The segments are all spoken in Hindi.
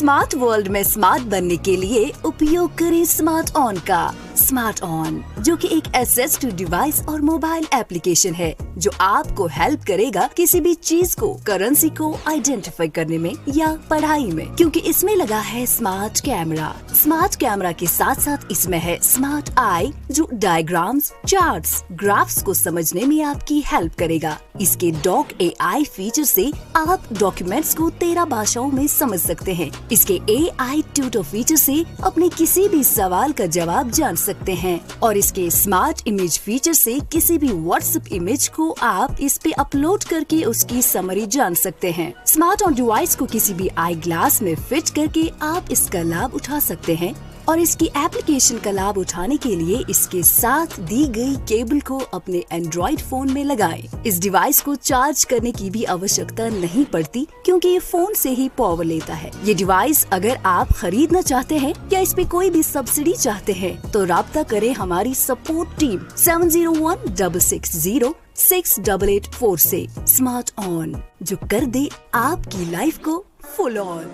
स्मार्ट वर्ल्ड में स्मार्ट बनने के लिए उपयोग करें स्मार्ट ऑन का। स्मार्ट ऑन जो कि एक एसेस्ड डिवाइस और मोबाइल एप्लीकेशन है जो आपको हेल्प करेगा किसी भी चीज को, करेंसी को आइडेंटिफाई करने में या पढ़ाई में, क्योंकि इसमें लगा है स्मार्ट कैमरा। स्मार्ट कैमरा के साथ साथ इसमें है स्मार्ट आई जो डायग्राम्स, चार्ट्स, ग्राफ्स को समझने में आपकी हेल्प करेगा। इसके डॉक AI फीचर से आप डॉक्यूमेंट्स को 13 भाषाओं में समझ सकते हैं। इसके AI ट्यूटर फीचर से अपने किसी भी सवाल का जवाब जान सकते हैं और इसके स्मार्ट इमेज फीचर से किसी भी व्हाट्सएप इमेज को आप इस पे अपलोड करके उसकी समरी जान सकते हैं। स्मार्ट ऑन डिवाइस को किसी भी आई ग्लास में फिट करके आप इसका लाभ उठा सकते हैं और इसकी एप्लीकेशन का लाभ उठाने के लिए इसके साथ दी गई केबल को अपने एंड्रॉइड फोन में लगाएं। इस डिवाइस को चार्ज करने की भी आवश्यकता नहीं पड़ती क्योंकि ये फोन से ही पावर लेता है। ये डिवाइस अगर आप खरीदना चाहते हैं या इस पे कोई भी सब्सिडी चाहते हैं तो राब्ता करें हमारी सपोर्ट टीम 7016606884 से। स्मार्ट ऑन जो कर दे आपकी लाइफ को फुल ऑन।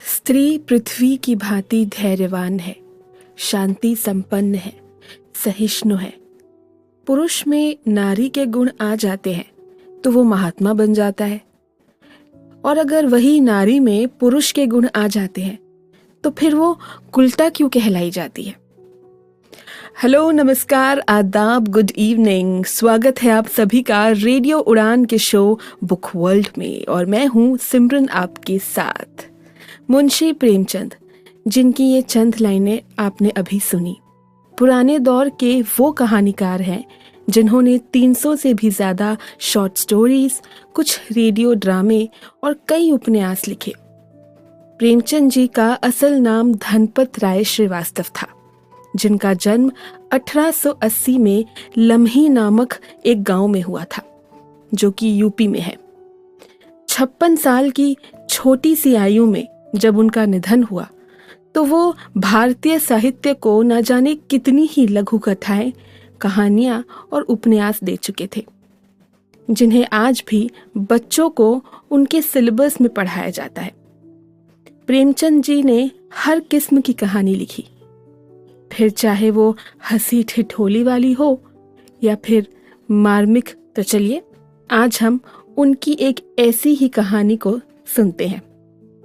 स्त्री पृथ्वी की भांति धैर्यवान है, शांति संपन्न है, सहिष्णु है। पुरुष में नारी के गुण आ जाते हैं तो वो महात्मा बन जाता है, और अगर वही नारी में पुरुष के गुण आ जाते हैं तो फिर वो कुलटा क्यों कहलाई जाती है। हेलो, नमस्कार, आदाब, गुड इवनिंग। स्वागत है आप सभी का रेडियो उड़ान के शो बुक वर्ल्ड में, और मैं हूँ सिमरन आपके साथ। मुंशी प्रेमचंद, जिनकी ये चंद लाइनें आपने अभी सुनी, पुराने दौर के वो कहानीकार हैं जिन्होंने 300 से भी ज़्यादा शॉर्ट स्टोरीज, कुछ रेडियो ड्रामे और कई उपन्यास लिखे। प्रेमचंद जी का असल नाम धनपत राय श्रीवास्तव था, जिनका जन्म 1880 में लम्ही नामक एक गांव में हुआ था जो कि यूपी में है। 56 साल की छोटी सी आयु में जब उनका निधन हुआ तो वो भारतीय साहित्य को न जाने कितनी ही लघु कथाएं, कहानियां और उपन्यास दे चुके थे, जिन्हें आज भी बच्चों को उनके सिलेबस में पढ़ाया जाता है। प्रेमचंद जी ने हर किस्म की कहानी लिखी, फिर चाहे वो हंसी ठिठोली वाली हो या फिर मार्मिक। तो चलिए आज हम उनकी एक ऐसी ही कहानी को सुनते हैं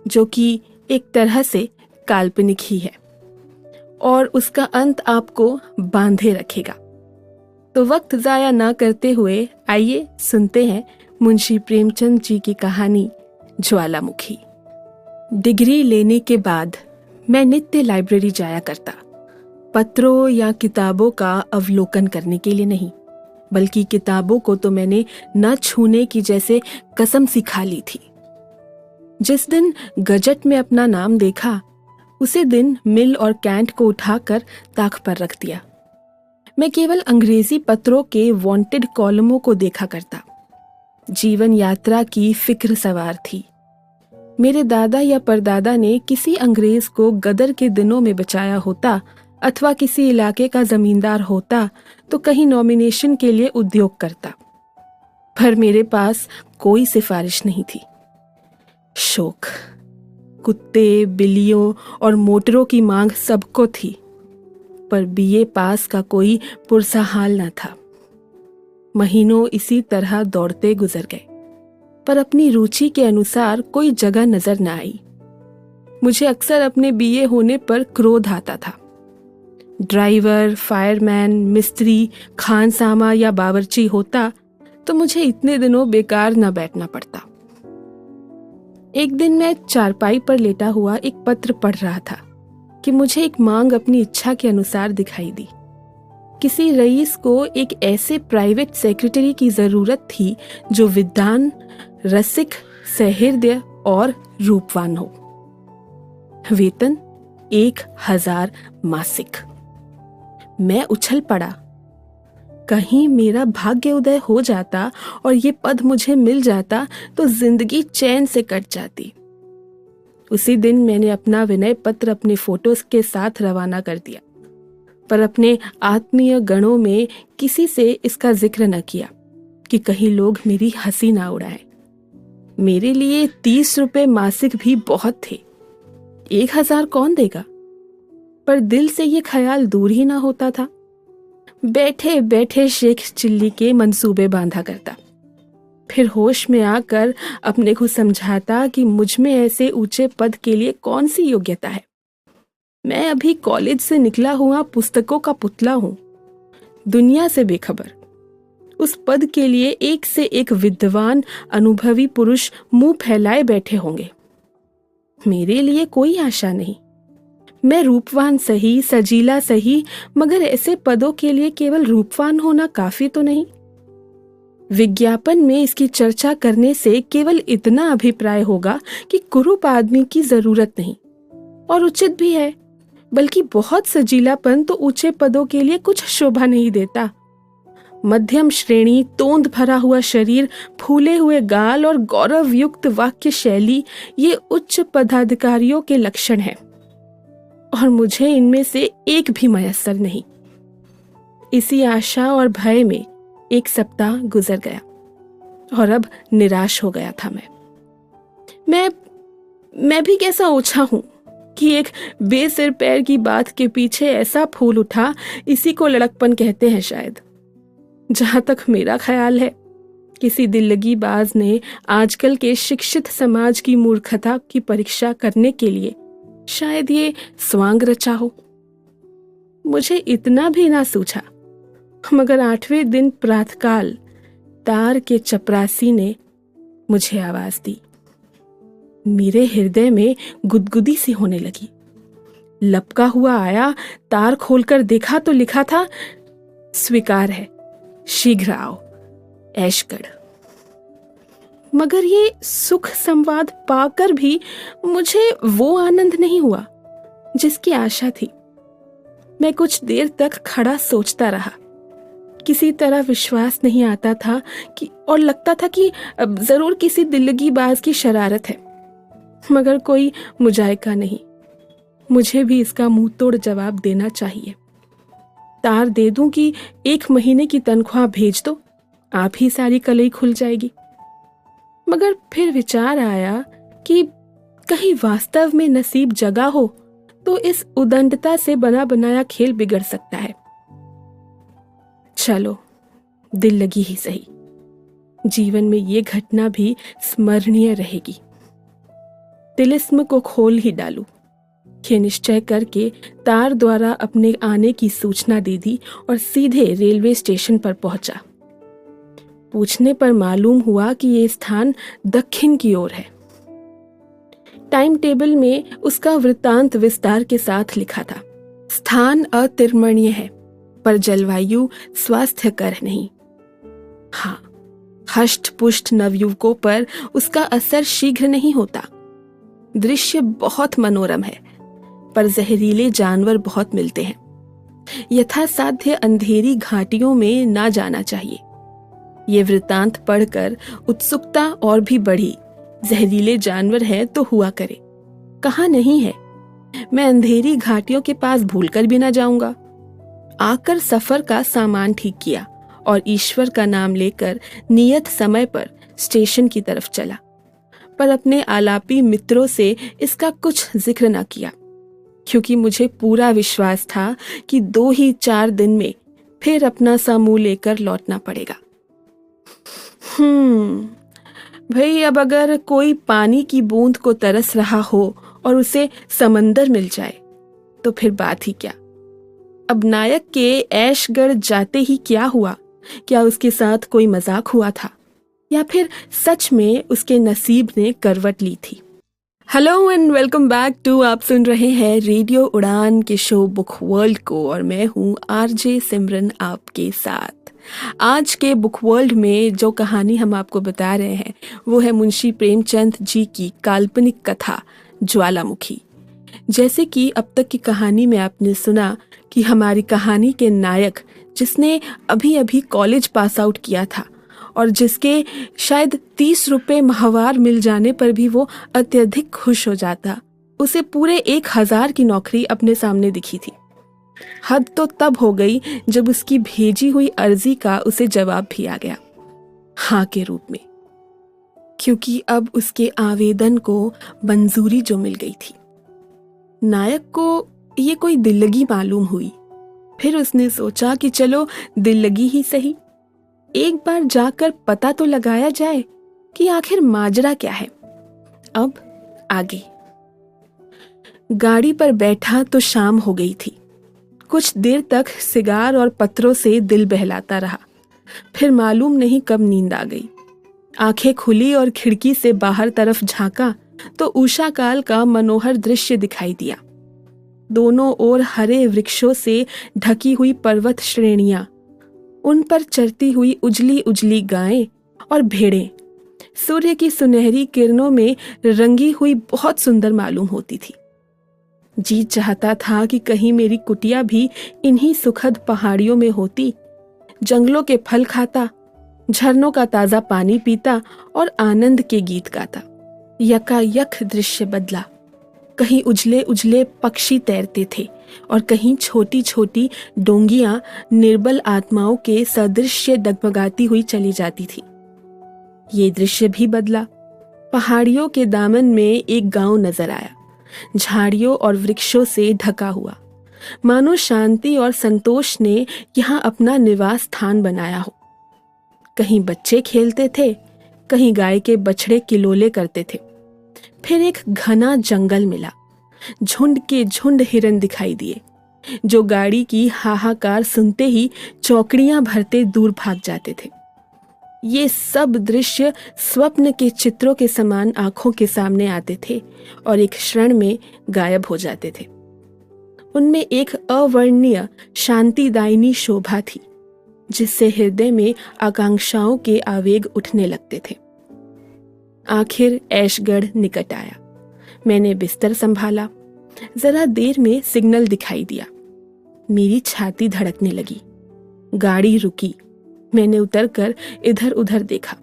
जो कि एक तरह से काल्पनिक ही है और उसका अंत आपको बांधे रखेगा। तो वक्त जाया ना करते हुए आइए सुनते हैं मुंशी प्रेमचंद जी की कहानी ज्वालामुखी। डिग्री लेने के बाद मैं नित्य लाइब्रेरी जाया करता, पत्रों या किताबों का अवलोकन करने के लिए नहीं, बल्कि किताबों को तो मैंने न छूने की जैसे कसम सी खा ली थी। जिस दिन गजट में अपना नाम देखा उसी दिन मिल और कैंट को उठाकर ताक पर रख दिया। मैं केवल अंग्रेजी पत्रों के वांटेड कॉलमों को देखा करता। जीवन यात्रा की फिक्र सवार थी। मेरे दादा या परदादा ने किसी अंग्रेज को गदर के दिनों में बचाया होता अथवा किसी इलाके का जमींदार होता तो कहीं नॉमिनेशन के लिए उद्योग करता, पर मेरे पास कोई सिफारिश नहीं थी। शौक, कुत्ते, बिल्लियों और मोटरों की मांग सबको थी, पर BA पास का कोई पुरसा हाल न था। महीनों इसी तरह दौड़ते गुजर गए, पर अपनी रुचि के अनुसार कोई जगह नजर न आई। मुझे अक्सर अपने BA होने पर क्रोध आता था। ड्राइवर, फायरमैन, मिस्त्री, खानसामा या बावर्ची होता तो मुझे इतने दिनों बेकार न बैठना पड़ता। एक दिन मैं चारपाई पर लेटा हुआ एक पत्र पढ़ रहा था कि मुझे एक मांग अपनी इच्छा के अनुसार दिखाई दी। किसी रईस को एक ऐसे प्राइवेट सेक्रेटरी की जरूरत थी जो विद्वान, रसिक, सहृदय और रूपवान हो। वेतन 1000 मासिक। मैं उछल पड़ा। कहीं मेरा भाग्य उदय हो जाता और ये पद मुझे मिल जाता तो जिंदगी चैन से कट जाती। उसी दिन मैंने अपना विनय पत्र अपने फोटोज के साथ रवाना कर दिया, पर अपने आत्मीय गणों में किसी से इसका जिक्र न किया कि कहीं लोग मेरी हंसी ना उड़ाएं। मेरे लिए 30 रुपए मासिक भी बहुत थे, 1,000 कौन देगा? पर दिल से ये ख्याल दूर ही ना होता था। बैठे बैठे शेख चिल्ली के मंसूबे बांधा करता, फिर होश में आकर अपने को समझाता कि मुझ में ऐसे ऊंचे पद के लिए कौन सी योग्यता है। मैं अभी कॉलेज से निकला हुआ पुस्तकों का पुतला हूं, दुनिया से बेखबर। उस पद के लिए एक से एक विद्वान अनुभवी पुरुष मुंह फैलाए बैठे होंगे। मेरे लिए कोई आशा नहीं। मैं रूपवान सही, सजीला सही, मगर ऐसे पदों के लिए केवल रूपवान होना काफी तो नहीं। विज्ञापन में इसकी चर्चा करने से केवल इतना अभिप्राय होगा कि कुरूप आदमी की जरूरत नहीं, और उचित भी है, बल्कि बहुत सजीलापन तो ऊंचे पदों के लिए कुछ शोभा नहीं देता। मध्यम श्रेणी, तोंद भरा हुआ शरीर, फूले हुए गाल और गौरव युक्त वाक्य शैली, ये उच्च पदाधिकारियों के लक्षण हैं, और मुझे इनमें से एक भी मयस्सर नहीं। इसी आशा और भय में एक सप्ताह गुजर गया और अब निराश हो गया था मैं भी कैसा ओछा हूं कि एक बेसिर पैर की बात के पीछे ऐसा फूल उठा। इसी को लड़कपन कहते हैं शायद। जहां तक मेरा ख्याल है, किसी दिल्लगी बाज ने आजकल के शिक्षित समाज की मूर्खता की परीक्षा करने के लिए शायद ये स्वांग रचा हो। मुझे इतना भी ना सूझा, मगर 8वें दिन प्रातःकाल तार के चपरासी ने मुझे आवाज दी। मेरे हृदय में गुदगुदी सी होने लगी। लपका हुआ आया, तार खोलकर देखा तो लिखा था, स्वीकार है, शीघ्र आओ, ऐशगढ़। मगर ये सुख संवाद पाकर भी मुझे वो आनंद नहीं हुआ जिसकी आशा थी। मैं कुछ देर तक खड़ा सोचता रहा। किसी तरह विश्वास नहीं आता था कि, और लगता था कि जरूर किसी दिल्लगी बाज की शरारत है, मगर कोई मुजायका नहीं। मुझे भी इसका मुंह तोड़ जवाब देना चाहिए। तार दे दूं कि 1 महीने की तनख्वाह भेज दो, आप ही सारी कलई खुल जाएगी। मगर फिर विचार आया कि कहीं वास्तव में नसीब जगा हो तो इस उदंडता से बना बनाया खेल बिगड़ सकता है। चलो, दिल लगी ही सही। जीवन में ये घटना भी स्मरणीय रहेगी। तिलिस्म को खोल ही डालूं, ये निश्चय करके तार द्वारा अपने आने की सूचना दे दी और सीधे रेलवे स्टेशन पर पहुंचा। पूछने पर मालूम हुआ कि ये स्थान दक्षिण की ओर है। टाइम टेबल में उसका वृत्तांत विस्तार के साथ लिखा था। स्थान अतिरमणीय है, पर जलवायु स्वास्थ्यकर नहीं। हाँ, हष्ट पुष्ट नवयुवकों पर उसका असर शीघ्र नहीं होता। दृश्य बहुत मनोरम है, पर जहरीले जानवर बहुत मिलते हैं। यथासाध्य अंधेरी घाटियों में ना जाना चाहिए। ये वृत्तांत पढ़कर उत्सुकता और भी बढ़ी। जहरीले जानवर है तो हुआ करे, कहाँ नहीं है। मैं अंधेरी घाटियों के पास भूलकर भी ना जाऊंगा। आकर सफर का सामान ठीक किया और ईश्वर का नाम लेकर नियत समय पर स्टेशन की तरफ चला, पर अपने आलापी मित्रों से इसका कुछ जिक्र ना किया, क्योंकि मुझे पूरा विश्वास था कि 2 ही 4 दिन में फिर अपना सा मुंह लेकर लौटना पड़ेगा। भाई, अब अगर कोई पानी की बूंद को तरस रहा हो और उसे समंदर मिल जाए तो फिर बात ही क्या। अब नायक के ऐशगढ़ जाते ही क्या हुआ? क्या उसके साथ कोई मजाक हुआ था, या फिर सच में उसके नसीब ने करवट ली थी? Hello and welcome back to, आप सुन रहे हैं रेडियो उड़ान के शो बुक वर्ल्ड को, और मैं हूँ आरजे सिमरन आपके साथ। आज के बुक वर्ल्ड में जो कहानी हम आपको बता रहे हैं वो है मुंशी प्रेमचंद जी की काल्पनिक कथा ज्वालामुखी। जैसे कि अब तक की कहानी में आपने सुना कि हमारी कहानी के नायक, जिसने अभी अभी कॉलेज पास आउट किया था और जिसके शायद 30 रुपए माहवार मिल जाने पर भी वो अत्यधिक खुश हो जाता, उसे पूरे 1000 की नौकरी अपने सामने दिखी थी। हद तो तब हो गई जब उसकी भेजी हुई अर्जी का उसे जवाब भी आ गया, हाँ के रूप में, क्योंकि अब उसके आवेदन को मंजूरी जो मिल गई थी। नायक को ये कोई दिल्लगी मालूम हुई। फिर उसने सोचा कि चलो दिल्लगी ही सही, एक बार जाकर पता तो लगाया जाए कि आखिर माजरा क्या है। अब आगे। गाड़ी पर बैठा तो शाम हो गई थी। कुछ देर तक सिगार और पत्रों से दिल बहलाता रहा। फिर मालूम नहीं कब नींद आ गई। आंखें खुली और खिड़की से बाहर तरफ झांका तो उषा काल का मनोहर दृश्य दिखाई दिया। दोनों ओर हरे वृक्षों से ढकी हुई पर्वत श्रेणियां, उन पर चरती हुई उजली उजली गायें और भेड़ें सूर्य की सुनहरी किरणों में रंगी हुई बहुत सुंदर मालूम होती थी। जी चाहता था कि कहीं मेरी कुटिया भी इन्हीं सुखद पहाड़ियों में होती, जंगलों के फल खाता, झरनों का ताजा पानी पीता और आनंद के गीत गाता। यकायक दृश्य बदला। कहीं उजले उजले पक्षी तैरते थे और कहीं छोटी छोटी डोंगियां निर्बल आत्माओं के सदृश डगमगाती हुई चली जाती थी। ये दृश्य भी बदला। पहाड़ियों के दामन में एक गांव नजर आया, झाड़ियों और वृक्षों से ढका हुआ, मानो शांति और संतोष ने यहाँ अपना निवास स्थान बनाया हो। कहीं बच्चे खेलते थे, कहीं गाय के बछड़े किलोले करते थे। फिर एक घना जंगल मिला। झुंड के झुंड हिरन दिखाई दिए, जो गाड़ी की हाहाकार सुनते ही चौकड़ियां भरते दूर भाग जाते थे। ये सब दृश्य स्वप्न के चित्रों के समान आंखों के सामने आते थे और एक क्षण में गायब हो जाते थे। उनमें एक अवर्णनीय शांतिदायिनी शोभा थी, जिससे हृदय में आकांक्षाओं के आवेग उठने लगते थे। आखिर ऐशगढ़ निकट आया। मैंने बिस्तर संभाला। जरा देर में सिग्नल दिखाई दिया। मेरी छाती धड़कने लगी। गाड़ी रुकी। मैंने उतरकर इधर उधर देखा।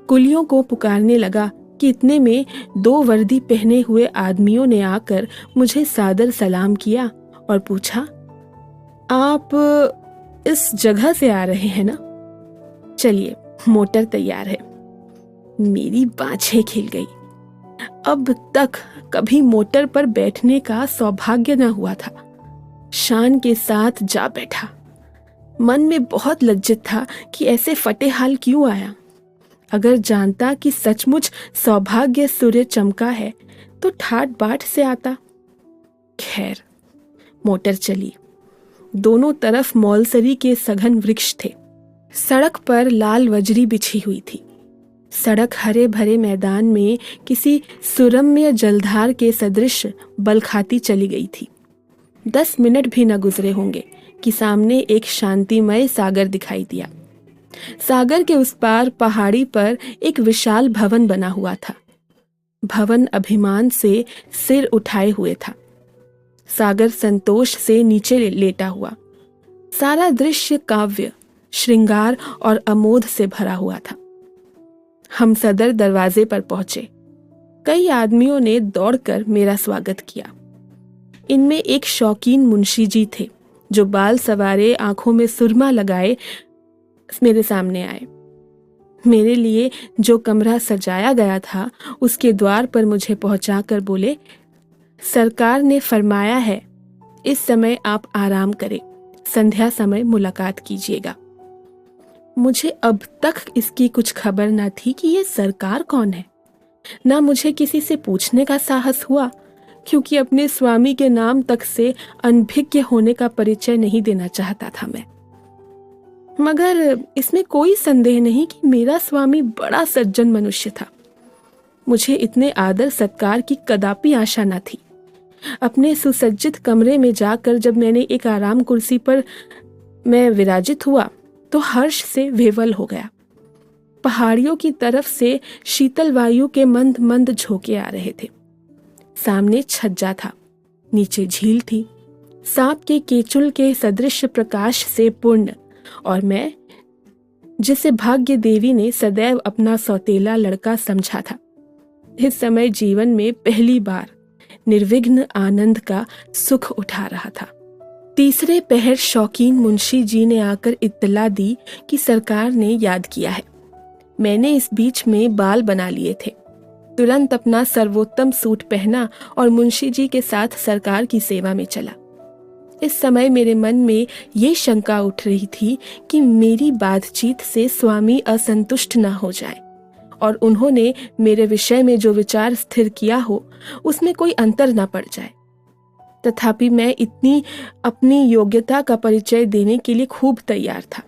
कुलियों को पुकारने लगा कि इतने में 2 वर्दी पहने हुए आदमियों ने आकर मुझे सादर सलाम किया और पूछा, आप इस जगह से आ रहे हैं ना? चलिए, मोटर तैयार है। मेरी बाछें खिल गई। अब तक कभी मोटर पर बैठने का सौभाग्य न हुआ था। शान के साथ जा बैठा। मन में बहुत लज्जित था कि ऐसे फटे हाल क्यों आया। अगर जानता कि सचमुच सौभाग्य सूर्य चमका है तो ठाट बाट से आता। खैर, मोटर चली। दोनों तरफ मौलसरी के सघन वृक्ष थे। सड़क पर लाल वजरी बिछी हुई थी। सड़क हरे भरे मैदान में किसी सुरम्य जलधार के सदृश बल खाती चली गई थी। 10 मिनट भी न गुजरे होंगे कि सामने एक शांतिमय सागर दिखाई दिया। सागर के उस पार पहाड़ी पर एक विशाल भवन बना हुआ था। भवन अभिमान से सिर उठाए हुए था। सागर संतोष से नीचे लेटा हुआ। सारा दृश्य काव्य, श्रृंगार और अमोद से भरा हुआ था। हम सदर दरवाजे पर पहुंचे। कई आदमियों ने दौड़कर मेरा स्वागत किया। इनमें एक शौकीन मुंशी जी थे, जो बाल सवारे, आंखों में सुरमा लगाए मेरे सामने आए। मेरे लिए जो कमरा सजाया गया था, उसके द्वार पर मुझे पहुंचाकर बोले, सरकार ने फरमाया है इस समय आप आराम करें, संध्या समय मुलाकात कीजिएगा। मुझे अब तक इसकी कुछ खबर न थी कि ये सरकार कौन है। ना मुझे किसी से पूछने का साहस हुआ, क्योंकि अपने स्वामी के नाम तक से अनभिज्ञ होने का परिचय नहीं देना चाहता था मैं। मगर इसमें कोई संदेह नहीं कि मेरा स्वामी बड़ा सज्जन मनुष्य था। मुझे इतने आदर सत्कार की कदापि आशा न थी। अपने सुसज्जित कमरे में जाकर जब मैंने एक आराम कुर्सी पर मैं विराजित हुआ तो हर्ष से विह्वल हो गया। पहाड़ियों की तरफ से शीतल वायु के मंद मंद झोंके आ रहे थे। सामने छज्जा था, नीचे झील थी, सांप के केचुल के सदृश प्रकाश से पूर्ण, और मैं, जिसे भाग्य देवी ने सदैव अपना सौतेला लड़का समझा था, इस समय जीवन में पहली बार निर्विघ्न आनंद का सुख उठा रहा था। तीसरे पहर शौकीन मुंशी जी ने आकर इत्तला दी कि सरकार ने याद किया है। मैंने इस बीच में बाल बना लिए थे। तुरंत अपना सर्वोत्तम सूट पहना और मुंशी जी के साथ सरकार की सेवा में चला। इस समय मेरे मन में ये शंका उठ रही थी कि मेरी बातचीत से स्वामी असंतुष्ट न हो जाए और उन्होंने मेरे विषय में जो विचार स्थिर किया हो उसमें कोई अंतर न पड़ जाए। तथापि मैं इतनी अपनी योग्यता का परिचय देने के लिए खूब तैयार था।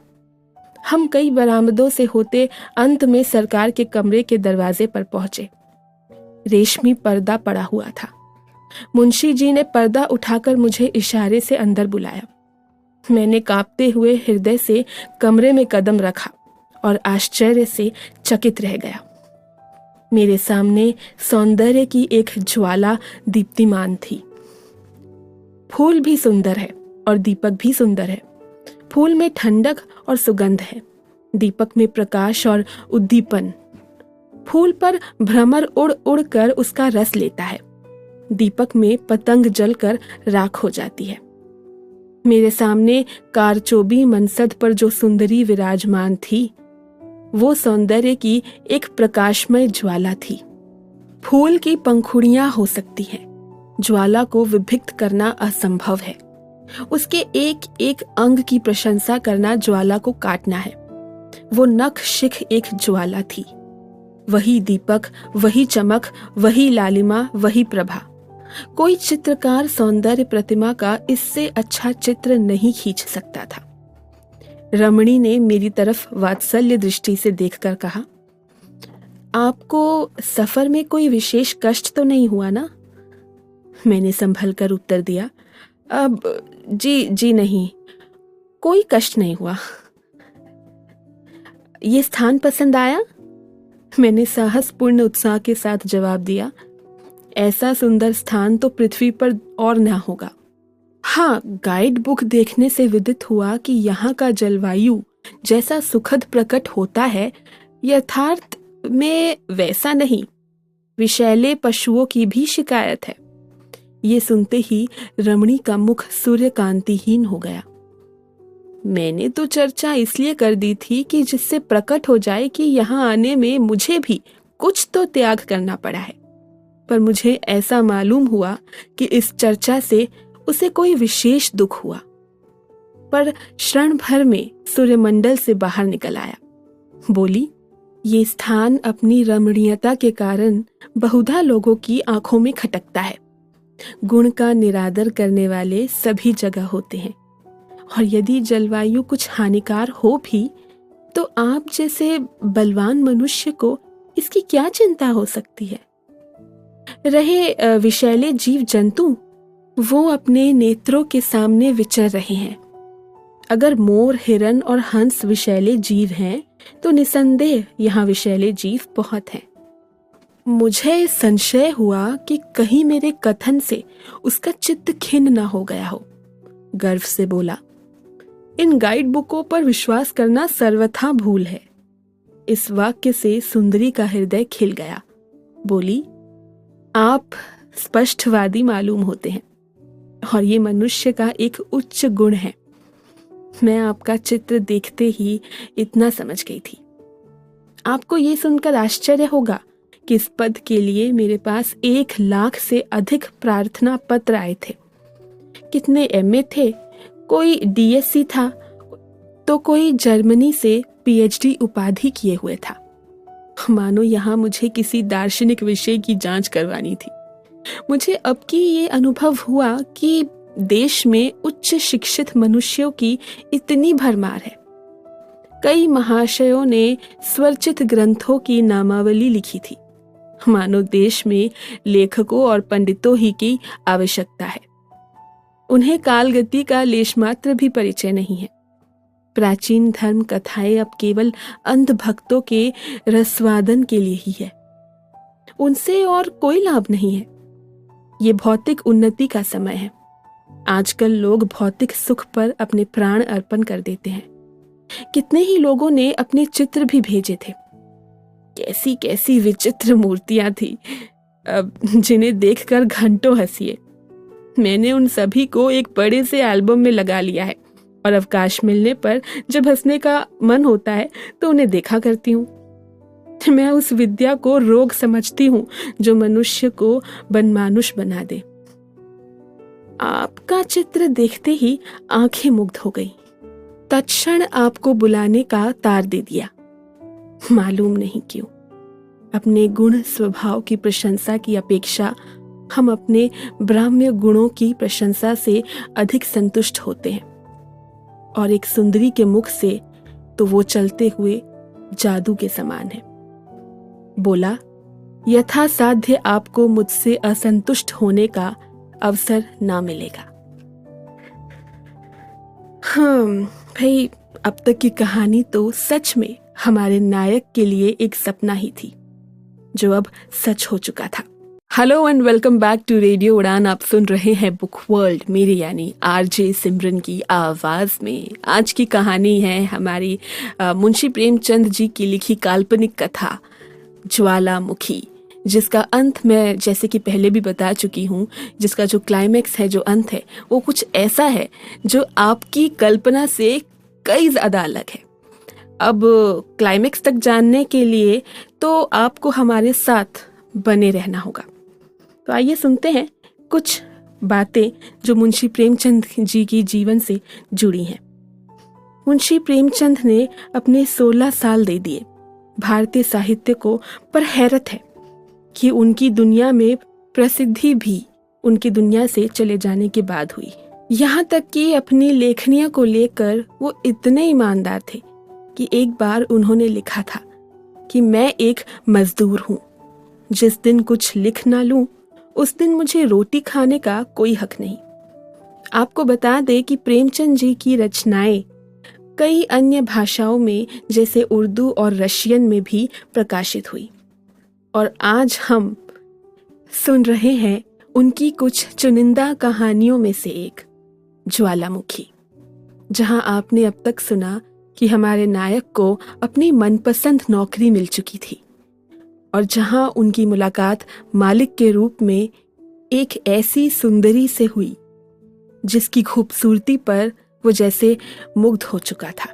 हम कई बरामदों से होते अंत में सरकार के कमरे के दरवाजे पर पहुंचे। रेशमी पर्दा पड़ा हुआ था। मुंशी जी ने पर्दा उठाकर मुझे इशारे से अंदर बुलाया। मैंने कांपते हुए हृदय से कमरे में कदम रखा और आश्चर्य से चकित रह गया। मेरे सामने सौंदर्य की एक ज्वाला दीप्तिमान थी। फूल भी सुंदर है और दीपक भी सुंदर है। फूल में ठंडक और सुगंध है, दीपक में प्रकाश और उद्दीपन। फूल पर भ्रमर उड़ उड़ कर उसका रस लेता है, दीपक में पतंग जलकर राख हो जाती है। मेरे सामने कारचोबी मनसद पर जो सुंदरी विराजमान थी वो सौंदर्य की एक प्रकाशमय ज्वाला थी। फूल की पंखुड़ियां हो सकती हैं, ज्वाला को विभक्त करना असंभव है। उसके एक एक अंग की प्रशंसा करना ज्वाला को काटना है। वो नख शिख एक ज्वाला थी। वही दीपक, वही चमक, वही लालिमा, वही प्रभा। कोई चित्रकार सौंदर्य प्रतिमा का इससे अच्छा चित्र नहीं खींच सकता था। रमणी ने मेरी तरफ वात्सल्य दृष्टि से देखकर कहा, आपको सफर में कोई विशेष कष्ट तो नहीं हुआ ना? मैंने संभल कर उत्तर दिया, अब जी नहीं, कोई कष्ट नहीं हुआ। ये स्थान पसंद आया? मैंने साहसपूर्ण उत्साह के साथ जवाब दिया, ऐसा सुंदर स्थान तो पृथ्वी पर और न होगा। हाँ, गाइड बुक देखने से विदित हुआ कि यहाँ का जलवायु जैसा सुखद प्रकट होता है, यथार्थ में वैसा नहीं। विषैले पशुओं की भी शिकायत है। ये सुनते ही रमणी का मुख सूर्यकांतिहीन हो गया। मैंने तो चर्चा इसलिए कर दी थी कि जिससे प्रकट हो जाए कि यहाँ आने में मुझे भी कुछ तो त्याग करना पड़ा है, पर मुझे ऐसा मालूम हुआ कि इस चर्चा से उसे कोई विशेष दुख हुआ। पर क्षण भर में सूर्यमंडल से बाहर निकल आया। बोली, ये स्थान अपनी रमणीयता के कारण बहुधा लोगों की आंखों में खटकता है। गुण का निरादर करने वाले सभी जगह होते हैं, और यदि जलवायु कुछ हानिकार हो भी तो आप जैसे बलवान मनुष्य को इसकी क्या चिंता हो सकती है? रहे विषैले जीव जंतु, वो अपने नेत्रों के सामने विचर रहे हैं। अगर मोर, हिरन और हंस विषैले जीव हैं तो निसंदेह यहाँ विषैले जीव बहुत हैं। मुझे संशय हुआ कि कहीं मेरे कथन से उसका चित्त खिन्न न हो गया हो। गर्व से बोला, इन गाइड बुकों पर विश्वास करना सर्वथा भूल है। इस वाक्य से सुंदरी का हृदय खिल गया। बोली, आप स्पष्टवादी मालूम होते हैं और ये मनुष्य का एक उच्च गुण है। मैं आपका चित्र देखते ही इतना समझ गई थी। आपको ये सुनकर आश्चर्य होगा कि इस पद के लिए मेरे पास 1,00,000 से अधिक प्रार्थना पत्र आए थे। कितने एमए थे, कोई डीएससी था, तो कोई जर्मनी से पीएचडी उपाधि किए हुए था। मानो यहाँ मुझे किसी दार्शनिक विषय की जांच करवानी थी। मुझे अब की ये अनुभव हुआ कि देश में उच्च शिक्षित मनुष्यों की इतनी भरमार है। कई महाशयों ने स्वरचित ग्रंथों की नामावली लिखी थी। मानो देश में लेखकों और पंडितों ही की आवश्यकता है। उन्हें कालगति का लेशमात्र भी परिचय नहीं है। प्राचीन धर्म कथाएं अब केवल अंध भक्तों के रसवादन के लिए ही है। उनसे और कोई लाभ नहीं है। ये भौतिक उन्नति का समय है। आजकल लोग भौतिक सुख पर अपने प्राण अर्पण कर देते हैं। कितने ही लोगों ने अपने चित्र भी भेजे थे। कैसी कैसी विचित्र मूर्तियां थी, जिन्हें देखकर घंटों हंसिए। मैंने उन सभी को एक बड़े से एल्बम में लगा लिया है और अवकाश मिलने पर जब हंसने का मन होता है तो उन्हें देखा करती हूँ। मैं उस विद्या को रोग समझती हूँ जो मनुष्य को बनमानुष बना दे। आपका चित्र देखते ही आंखें मुग्ध हो गई। तत्क्षण आपको बुलाने का तार दे दिया। मालूम नहीं क्यों अपने गुण स्वभाव की प्रशंसा की अपेक्षा हम अपने ब्राह्म्य गुणों की प्रशंसा से अधिक संतुष्ट होते हैं, और एक सुंदरी के मुख से तो वो चलते हुए जादू के समान है। बोला, यथासाध्य आपको मुझसे असंतुष्ट होने का अवसर ना मिलेगा। भाई, अब तक की कहानी तो सच में हमारे नायक के लिए एक सपना ही थी जो अब सच हो चुका था। Hello and welcome back to radio Udaan. आप सुन रहे हैं बुक वर्ल्ड, मेरी यानी आरजे सिमरन की आवाज में। आज की कहानी है हमारी मुंशी प्रेमचंद जी की लिखी काल्पनिक कथा ज्वालामुखी, जिसका अंत मैं जैसे कि पहले भी बता चुकी हूँ, जिसका जो क्लाइमेक्स है, जो अंत है, वो कुछ ऐसा है जो आपकी कल्पना से कई ज़्यादा अलग है। अब क्लाइमेक्स तक जानने के लिए तो आपको हमारे साथ बने रहना होगा। तो आइए सुनते हैं कुछ बातें जो मुंशी प्रेमचंद जी की जीवन से जुड़ी हैं। मुंशी प्रेमचंद ने अपने 16 साल दे दिए भारतीय साहित्य को, पर हैरत है कि उनकी दुनिया में प्रसिद्धि भी उनकी दुनिया से चले जाने के बाद हुई। यहाँ तक कि अपनी लेखनियों को लेकर वो इतने ईमानदार थे कि एक बार उन्होंने लिखा था कि मैं एक मजदूर हूँ, जिस दिन कुछ लिख ना लूं उस दिन मुझे रोटी खाने का कोई हक नहीं। आपको बता दें कि प्रेमचंद जी की रचनाएं कई अन्य भाषाओं में जैसे उर्दू और रशियन में भी प्रकाशित हुई, और आज हम सुन रहे हैं उनकी कुछ चुनिंदा कहानियों में से एक, ज्वालामुखी, जहां आपने अब तक सुना कि हमारे नायक को अपनी मनपसंद नौकरी मिल चुकी थी, और जहां उनकी मुलाकात मालिक के रूप में एक ऐसी सुंदरी से हुई जिसकी खूबसूरती पर वो जैसे मुग्ध हो चुका था।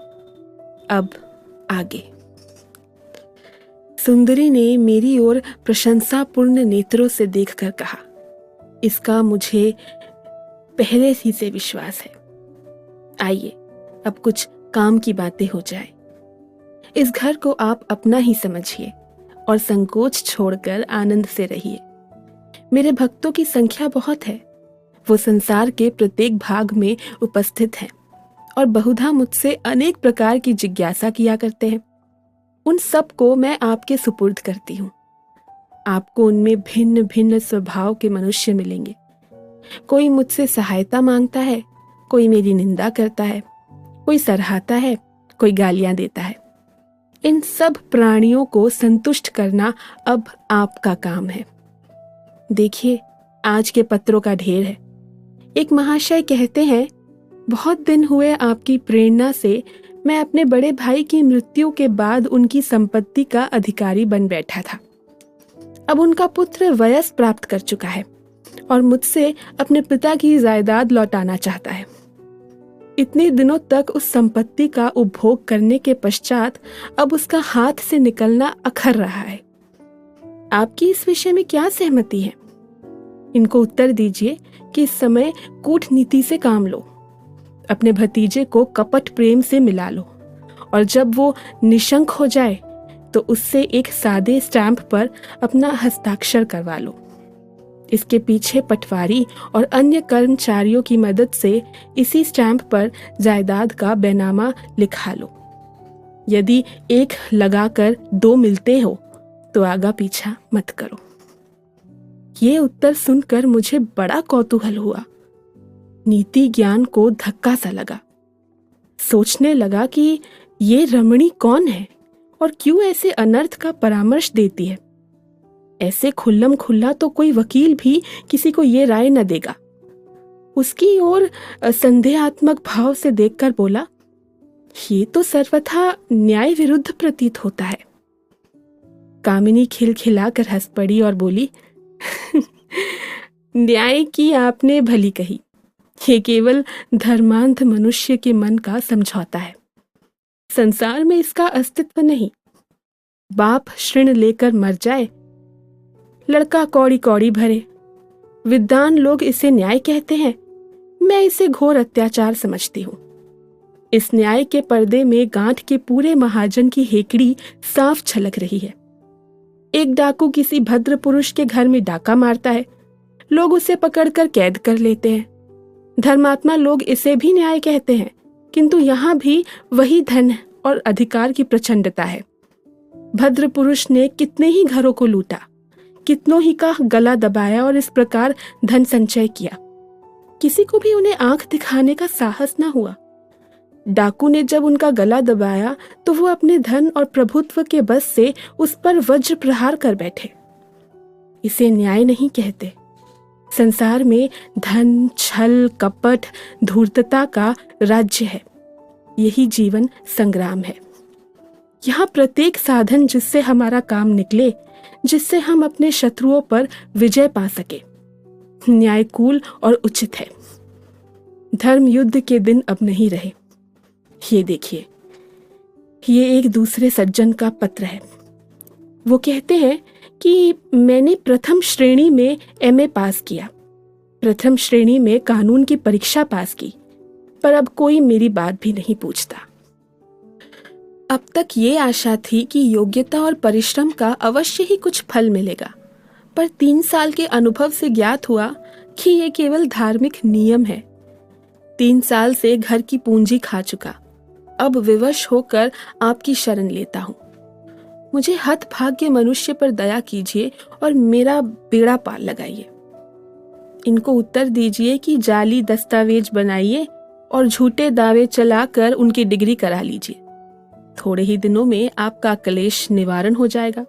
अब आगे। सुंदरी ने मेरी ओर प्रशंसापूर्ण नेत्रों से देखकर कहा, इसका मुझे पहले ही से विश्वास है। आइए अब कुछ काम की बातें हो जाए। इस घर को आप अपना ही समझिए और संकोच छोड़कर आनंद से रहिए। मेरे भक्तों की संख्या बहुत है, वो संसार के प्रत्येक भाग में उपस्थित हैं और बहुधा मुझसे अनेक प्रकार की जिज्ञासा किया करते हैं। उन सब को मैं आपके सुपुर्द करती हूँ। आपको उनमें भिन्न भिन्न स्वभाव के मनुष्य मिलेंगे। कोई मुझसे सहायता मांगता है, कोई मेरी निंदा करता है, कोई सराहता है, कोई गालियां देता है। इन सब प्राणियों को संतुष्ट करना अब आपका काम है। देखिए, आज के पत्रों का ढेर है। एक महाशय कहते हैं, बहुत दिन हुए आपकी प्रेरणा से मैं अपने बड़े भाई की मृत्यु के बाद उनकी संपत्ति का अधिकारी बन बैठा था। अब उनका पुत्र वयस प्राप्त कर चुका है और मुझसे अपने पिता की जायदाद लौटाना चाहता है। इतने दिनों तक उस संपत्ति का उपभोग करने के पश्चात अब उसका हाथ से निकलना अखर रहा है। आपकी इस विषय में क्या सहमति है? इनको उत्तर दीजिए कि इस समय कूटनीति से काम लो, अपने भतीजे को कपट प्रेम से मिला लो, और जब वो निशंक हो जाए तो उससे एक सादे स्टैंप पर अपना हस्ताक्षर करवा लो। इसके पीछे पटवारी और अन्य कर्मचारियों की मदद से इसी स्टैंप पर जायदाद का बैनामा लिखा लो। यदि एक लगाकर 2 मिलते हो तो आगा पीछा मत करो। ये उत्तर सुनकर मुझे बड़ा कौतूहल हुआ। नीति ज्ञान को धक्का सा लगा। सोचने लगा कि ये रमणी कौन है और क्यों ऐसे अनर्थ का परामर्श देती है। ऐसे खुल्लम खुल्ला तो कोई वकील भी किसी को ये राय न देगा। उसकी ओर संदेहात्मक भाव से देखकर बोला, ये तो सर्वथा न्याय विरुद्ध प्रतीत होता है। कामिनी खिलखिलाकर हंस पड़ी और बोली, न्याय की आपने भली कही। ये केवल धर्मांध मनुष्य के मन का समझौता है। संसार में इसका अस्तित्व नहीं। बाप ऋण लेकर मर जाए, लड़का कौड़ी कौड़ी भरे। विद्वान लोग इसे न्याय कहते हैं, मैं इसे घोर अत्याचार समझती हूँ। इस न्याय के पर्दे में गांठ के पूरे महाजन की हेकड़ी साफ छलक रही है। एक डाकू किसी भद्र पुरुष के घर में डाका मारता है, लोग उसे पकड़कर कैद कर लेते हैं। धर्मात्मा लोग इसे भी न्याय कहते हैं, किंतु यहाँ भी वही धन और अधिकार की प्रचंडता है। भद्र पुरुष ने कितने ही घरों को लूटा, कितनों ही का गला दबाया और इस प्रकार धन संचय किया। किसी को भी उन्हें आंख दिखाने का साहस ना हुआ। डाकू ने जब उनका गला दबाया तो वो अपने धन और प्रभुत्व के बस से उस पर वज्र प्रहार कर बैठे। इसे न्याय नहीं कहते। संसार में धन, छल, कपट, धूर्तता का राज्य है। यही जीवन संग्राम है। यहाँ प्रत्येक साधन जिससे हमारा काम निकले, जिससे हम अपने शत्रुओं पर विजय पा सके, न्यायकूल और उचित है। धर्म युद्ध के दिन अब नहीं रहे। ये देखिए, ये एक दूसरे सज्जन का पत्र है। वो कहते हैं कि मैंने प्रथम श्रेणी में एमए पास किया, प्रथम श्रेणी में कानून की परीक्षा पास की, पर अब कोई मेरी बात भी नहीं पूछता। अब तक ये आशा थी कि योग्यता और परिश्रम का अवश्य ही कुछ फल मिलेगा, पर 3 साल के अनुभव से ज्ञात हुआ कि ये केवल धार्मिक नियम है। 3 साल से घर की पूंजी खा चुका, अब विवश होकर आपकी शरण लेता हूँ। मुझे हतभाग्य मनुष्य पर दया कीजिए और मेरा बेड़ा पार लगाइए। इनको उत्तर दीजिए कि जाली दस्तावेज बनाइए और झूठे दावे चलाकर उनकी डिग्री करा लीजिए। थोड़े ही दिनों में आपका क्लेश निवारण हो जाएगा।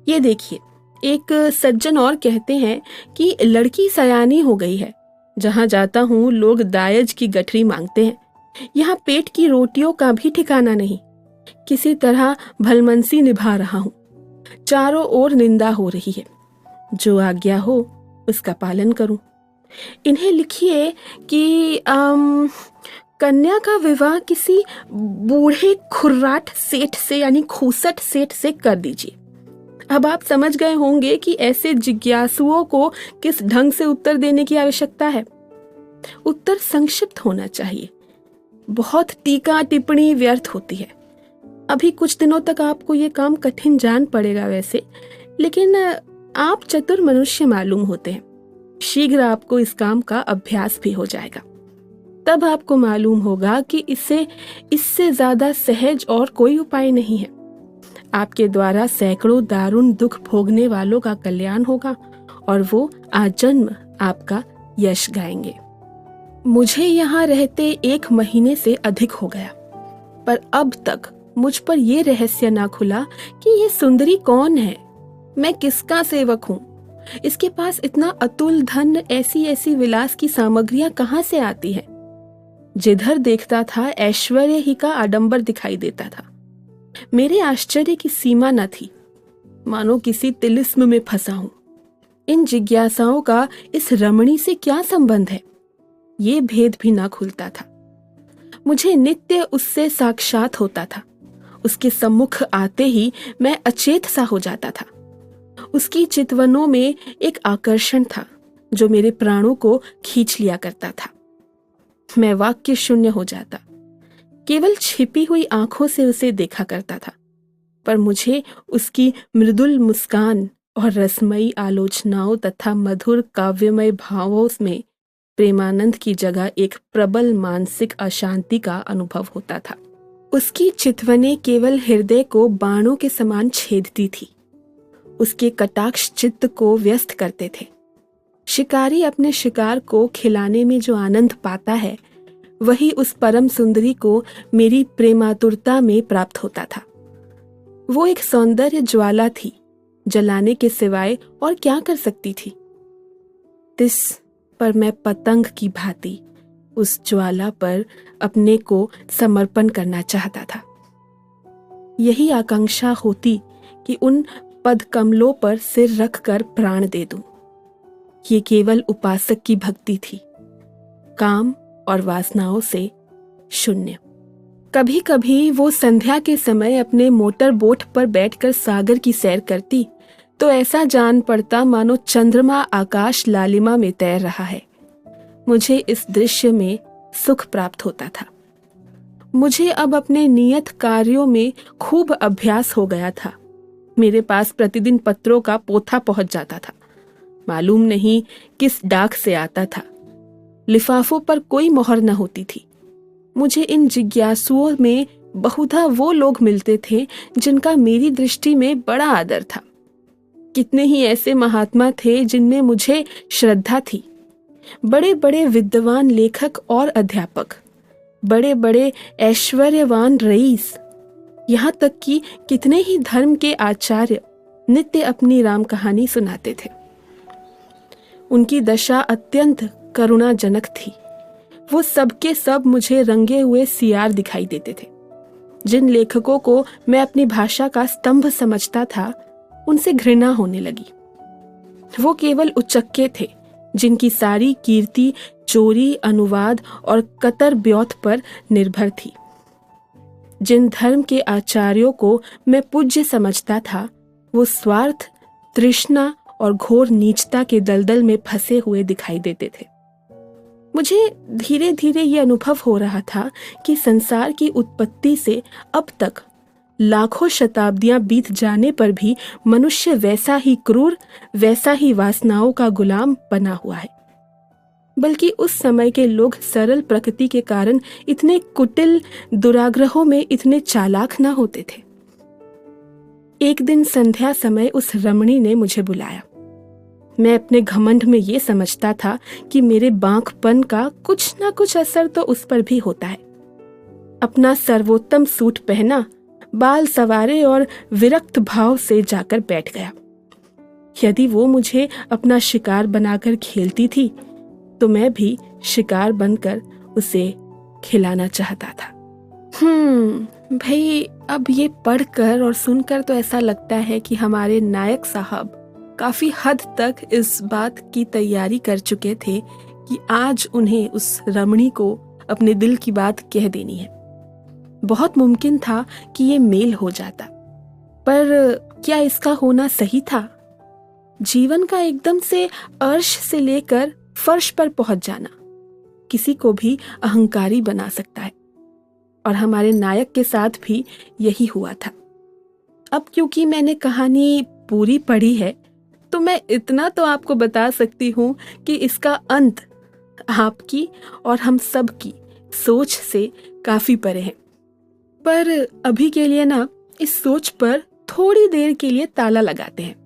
ये देखिए, एक सज्जन और कहते हैं कि लड़की सयानी हो गई है। जहां जाता हूँ लोग दायज की गठरी मांगते हैं। यहाँ पेट की रोटियों का भी ठिकाना नहीं। किसी तरह भलमनसी निभा रहा हूँ। चारों ओर निंदा हो रही है। जो आज्ञा हो उसका पालन करूं। इन्हें लिखिए कि कन्या का विवाह किसी बूढ़े खुर्राट सेठ से यानी खूसट सेठ से कर दीजिए। अब आप समझ गए होंगे कि ऐसे जिज्ञासुओं को किस ढंग से उत्तर देने की आवश्यकता है। उत्तर संक्षिप्त होना चाहिए। बहुत टीका टिप्पणी व्यर्थ होती है। अभी कुछ दिनों तक आपको ये काम कठिन जान पड़ेगा वैसे, लेकिन आप चतुर मनुष्य मालूम होते हैं। शीघ्र आपको इस काम का अभ्यास भी हो जाएगा। तब आपको मालूम होगा कि इससे ज्यादा सहज और कोई उपाय नहीं है। आपके द्वारा सैकड़ों दारुण दुख भोगने वालों का कल्याण होगा और वो आजन्म आपका यश गाएंगे। मुझे यहाँ रहते 1 महीने से अधिक हो गया, पर अब तक मुझ पर यह रहस्य ना खुला कि ये सुंदरी कौन है, मैं किसका सेवक हूँ, इसके पास इतना अतुल धन, ऐसी ऐसी विलास की सामग्रियां कहाँ से आती हैं। जिधर देखता था ऐश्वर्य ही का आडंबर दिखाई देता था। मेरे आश्चर्य की सीमा न थी, मानो किसी तिलिस्म में फंसा हूं। इन जिज्ञासाओं का इस रमणी से क्या संबंध है, ये भेद भी ना खुलता था। मुझे नित्य उससे साक्षात होता था। उसके सम्मुख आते ही मैं अचेत सा हो जाता था। उसकी चितवनों में एक आकर्षण था जो मेरे प्राणों को खींच लिया करता था। मैं वाक्य शून्य हो जाता, केवल छिपी हुई आंखों से उसे देखा करता था। पर मुझे उसकी मृदुल मुस्कान और रसमयी आलोचनाओं तथा मधुर काव्यमय भावों में प्रेमानंद की जगह एक प्रबल मानसिक अशांति का अनुभव होता था। उसकी चितवने केवल हृदय को बाणों के समान छेदती थी। उसके कटाक्ष चित्त को व्यस्त करते थे। शिकारी अपने शिकार को खिलाने में जो आनंद पाता है, वही उस परम सुंदरी को मेरी प्रेमातुरता में प्राप्त होता था। वो एक सौंदर्य ज्वाला थी, जलाने के सिवाय और क्या कर सकती थी। तिस पर मैं पतंग की भांति उस ज्वाला पर अपने को समर्पण करना चाहता था। यही आकांक्षा होती कि उन पद कमलों पर सिर रखकर प्राण दे दूं। ये केवल उपासक की भक्ति थी, काम और वासनाओं से शून्य। कभी कभी वो संध्या के समय अपने मोटर बोट पर बैठकर सागर की सैर करती तो ऐसा जान पड़ता मानो चंद्रमा आकाश लालिमा में तैर रहा है। मुझे इस दृश्य में सुख प्राप्त होता था। मुझे अब अपने नियत कार्यों में खूब अभ्यास हो गया था। मेरे पास प्रतिदिन पत्रों का पोथा पहुंच जाता था। मालूम नहीं किस डाक से आता था। लिफाफों पर कोई मोहर न होती थी। मुझे इन जिज्ञासुओं में बहुधा वो लोग मिलते थे जिनका मेरी दृष्टि में बड़ा आदर था। कितने ही ऐसे महात्मा थे जिनमें मुझे श्रद्धा थी। बड़े बड़े विद्वान लेखक और अध्यापक, बड़े बड़े ऐश्वर्यवान रईस, यहाँ तक कि कितने ही धर्म के आचार्य नित्य अपनी राम कहानी सुनाते थे। उनकी दशा अत्यंत करुणाजनक थी। वो सबके सब मुझे रंगे हुए सियार दिखाई देते थे। जिन लेखकों को मैं अपनी भाषा का स्तंभ समझता था, उनसे घृणा होने लगी। वो केवल उचक्के थे जिनकी सारी कीर्ति चोरी, अनुवाद और कतर ब्योत पर निर्भर थी। जिन धर्म के आचार्यों को मैं पूज्य समझता था, वो स्वार्थ, तृष्णा और घोर नीचता के दलदल में फंसे हुए दिखाई देते थे। मुझे धीरे धीरे ये अनुभव हो रहा था कि संसार की उत्पत्ति से अब तक लाखों शताब्दियां बीत जाने पर भी मनुष्य वैसा ही क्रूर, वैसा ही वासनाओं का गुलाम बना हुआ है। बल्कि उस समय के लोग सरल प्रकृति के कारण इतने कुटिल, दुराग्रहों में इतने चालाक न होते थे। एक दिन संध्या समय उस रमणी ने मुझे बुलाया। मैं अपने घमंड में ये समझता था कि मेरे बांकपन का कुछ ना कुछ असर तो उस पर भी होता है। अपना सर्वोत्तम सूट पहना, बाल सवारे और विरक्त भाव से जाकर बैठ गया। यदि वो मुझे अपना शिकार बनाकर खेलती थी तो मैं भी शिकार बनकर उसे खिलाना चाहता था। भाई, अब ये पढ़कर और सुनकर तो ऐसा लगता है कि हमारे नायक साहब काफी हद तक इस बात की तैयारी कर चुके थे कि आज उन्हें उस रमणी को अपने दिल की बात कह देनी है। बहुत मुमकिन था कि ये मेल हो जाता, पर क्या इसका होना सही था? जीवन का एकदम से अर्श से लेकर फर्श पर पहुंच जाना किसी को भी अहंकारी बना सकता है, और हमारे नायक के साथ भी यही हुआ था। अब क्योंकि मैंने कहानी पूरी पढ़ी है तो मैं इतना तो आपको बता सकती हूँ कि इसका अंत आपकी और हम सब की सोच से काफी परे है। पर अभी के लिए ना इस सोच पर थोड़ी देर के लिए ताला लगाते हैं।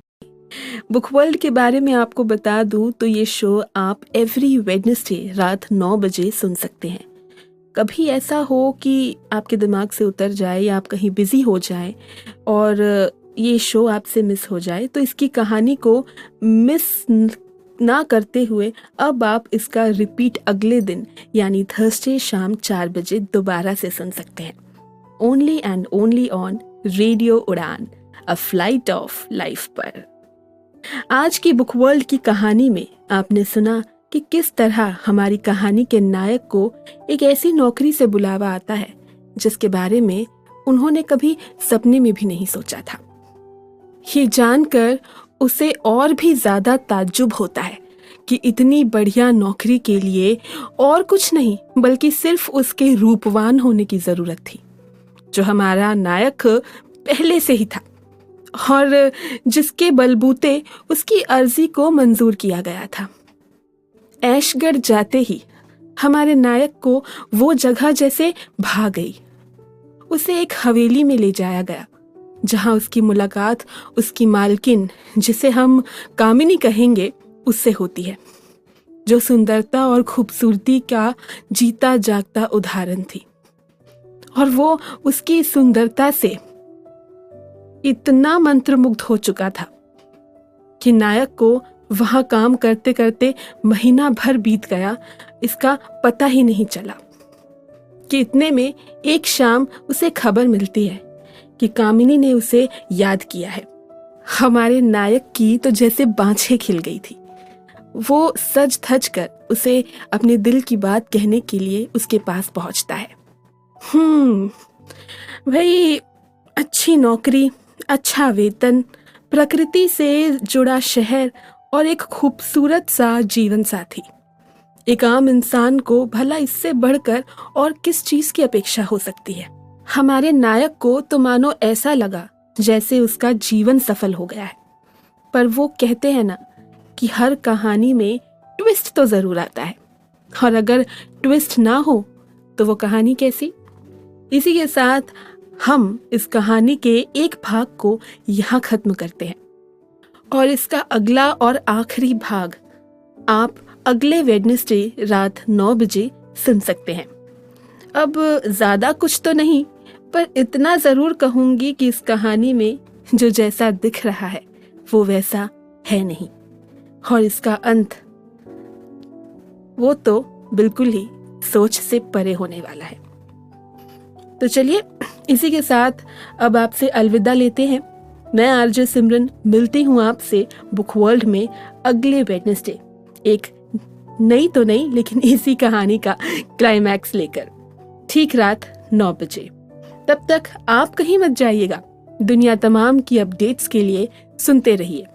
बुक वर्ल्ड के बारे में आपको बता दूं तो ये शो आप एवरी वेडनेसडे रात 9 बजे सुन सकते हैं। कभी ऐसा हो कि आपके दिमाग से उतर जाए या आप कहीं बिजी हो जाए और ये शो आपसे मिस हो जाए, तो इसकी कहानी को मिस ना करते हुए अब आप इसका रिपीट अगले दिन यानी थर्सडे शाम 4 बजे दोबारा से सुन सकते हैं। Only and only on radio उड़ान, अ फ्लाइट ऑफ लाइफ पर। आज की बुक वर्ल्ड की कहानी में आपने सुना कि किस तरह हमारी कहानी के नायक को एक ऐसी नौकरी से बुलावा आता है जिसके बारे में उन्होंने कभी सपने में भी नहीं सोचा था। ये जानकर उसे और भी ज्यादा ताज्जुब होता है कि इतनी बढ़िया नौकरी के लिए और कुछ नहीं बल्कि सिर्फ उसके रूपवान होने की जरूरत थी, जो हमारा नायक पहले से ही था और जिसके बलबूते उसकी अर्जी को मंजूर किया गया था। ऐशगढ़ जाते ही हमारे नायक को वो जगह जैसे भा गई। उसे एक हवेली में ले जाया गया जहां उसकी मुलाकात उसकी मालकिन, जिसे हम कामिनी कहेंगे, उससे होती है, जो सुंदरता और खूबसूरती का जीता जागता उदाहरण थी। और वो उसकी सुंदरता से इतना मंत्रमुग्ध हो चुका था कि नायक को वहां काम करते करते महीना भर बीत गया, इसका पता ही नहीं चला कि इतने में एक शाम उसे खबर मिलती है कि कामिनी ने उसे याद किया है। हमारे नायक की तो जैसे बाँछें खिल गई थी। वो सज धज कर उसे अपने दिल की बात कहने के लिए उसके पास पहुंचता है। भाई, अच्छी नौकरी, अच्छा वेतन, प्रकृति से जुड़ा शहर और एक खूबसूरत सा जीवन साथी। एक आम इंसान को भला इससे बढ़कर और किस चीज की अपेक्षा हो सकती है। हमारे नायक को तो मानो ऐसा लगा जैसे उसका जीवन सफल हो गया है। पर वो कहते हैं ना कि हर कहानी में ट्विस्ट तो जरूर आता है, और अगर ट्विस्ट ना हो तो वो कहानी कैसी। इसी के साथ हम इस कहानी के एक भाग को यहाँ खत्म करते हैं, और इसका अगला और आखिरी भाग आप अगले वेडनेसडे रात 9 बजे सुन सकते हैं। अब ज्यादा कुछ तो नहीं, पर इतना जरूर कहूंगी कि इस कहानी में जो जैसा दिख रहा है वो वैसा है नहीं, और इसका अंत वो तो बिल्कुल ही सोच से परे होने वाला है। तो चलिए, इसी के साथ अब आपसे अलविदा लेते हैं। मैं आरजे सिमरन मिलती हूँ आपसे बुक वर्ल्ड में अगले वेडनेसडे, एक नई तो नहीं लेकिन इसी कहानी का क्लाइमैक्स लेकर, ठीक रात 9 बजे। तब तक आप कहीं मत जाइएगा। दुनिया तमाम की अपडेट्स के लिए सुनते रहिए